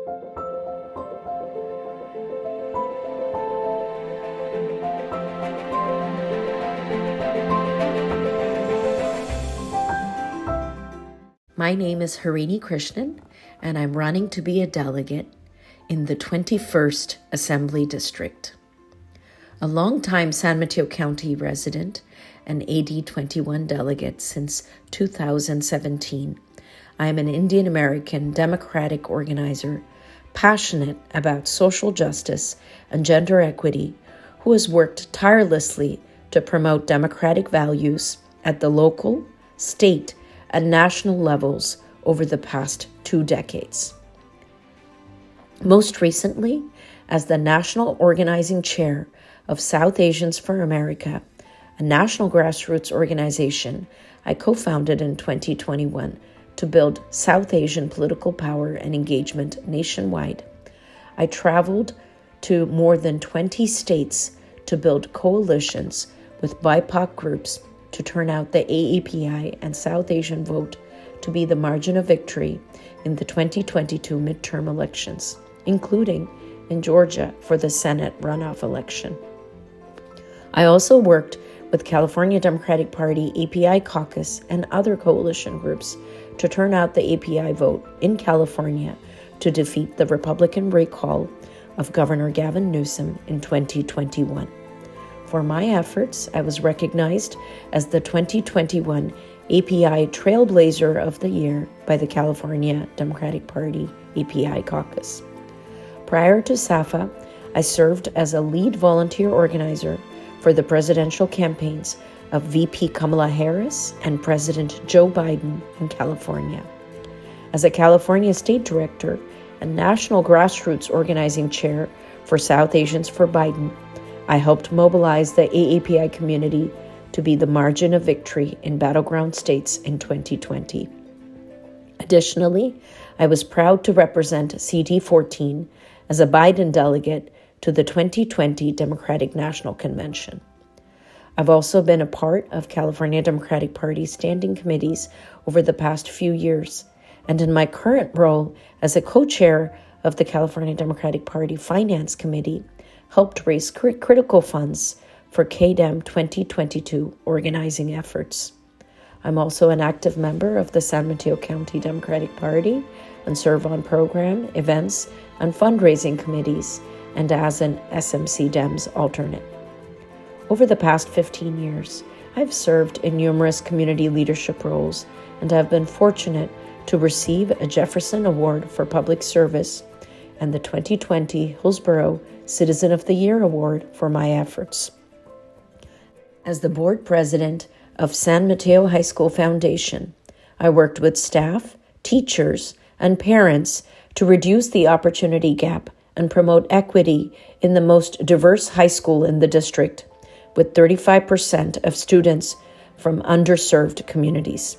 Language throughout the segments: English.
My name is Harini Krishnan, and I'm running to be a delegate in the 21st Assembly District. A longtime San Mateo County resident and AD 21 delegate since 2017, I am an Indian American Democratic organizer passionate about social justice and gender equity who has worked tirelessly to promote democratic values at the local, state, and national levels over the past 2 decades. Most recently, as the National Organizing Chair of South Asians for America, a national grassroots organization I co-founded in 2021 to build South Asian political power and engagement nationwide. I traveled to more than 20 states to build coalitions with BIPOC groups to turn out the AAPI and South Asian vote to be the margin of victory in the 2022 midterm elections, including in Georgia for the Senate runoff election. I also worked with California Democratic Party, API Caucus, and other coalition groups to turn out the API vote in California to defeat the Republican recall of Governor Gavin Newsom in 2021. For my efforts, I was recognized as the 2021 API Trailblazer of the Year by the California Democratic Party API Caucus. Prior to SAFA, I served as a lead volunteer organizer for the presidential campaigns of VP Kamala Harris and President Joe Biden in California. As a California State Director and National Grassroots Organizing Chair for South Asians for Biden, I helped mobilize the AAPI community to be the margin of victory in battleground states in 2020. Additionally, I was proud to represent CD14 as a Biden delegate to the 2020 Democratic National Convention. I've also been a part of California Democratic Party standing committees over the past few years, and in my current role as a co-chair of the California Democratic Party Finance Committee, helped raise critical funds for KDEM 2022 organizing efforts. I'm also an active member of the San Mateo County Democratic Party and serve on program, events, and fundraising committees, and as an SMC Dems alternate. Over the past 15 years, I've served in numerous community leadership roles and have been fortunate to receive a Jefferson Award for Public Service and the 2020 Hillsborough Citizen of the Year Award for my efforts. As the board president of San Mateo High School Foundation, I worked with staff, teachers, and parents to reduce the opportunity gap and promote equity in the most diverse high school in the district, with 35% of students from underserved communities.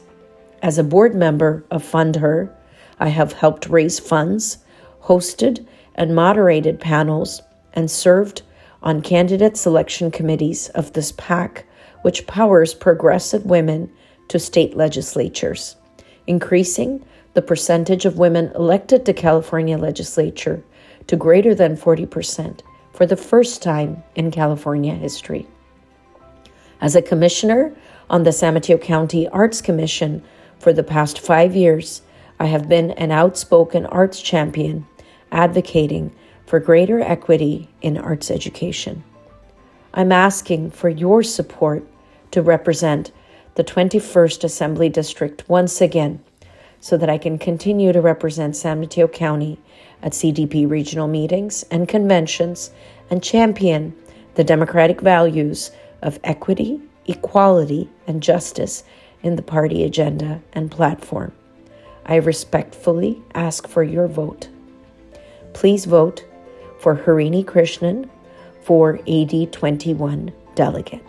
As a board member of Fund Her, I have helped raise funds, hosted and moderated panels, and served on candidate selection committees of this PAC, which powers progressive women to state legislatures, increasing the percentage of women elected to California legislature to greater than 40% for the first time in California history. As a commissioner on the San Mateo County Arts Commission for the past 5 years, I have been an outspoken arts champion, advocating for greater equity in arts education. I'm asking for your support to represent the 21st Assembly District once again, so that I can continue to represent San Mateo County at CDP regional meetings and conventions and champion the democratic values of equity, equality, and justice in the party agenda and platform. I respectfully ask for your vote. Please vote for Harini Krishnan for AD 21 delegate.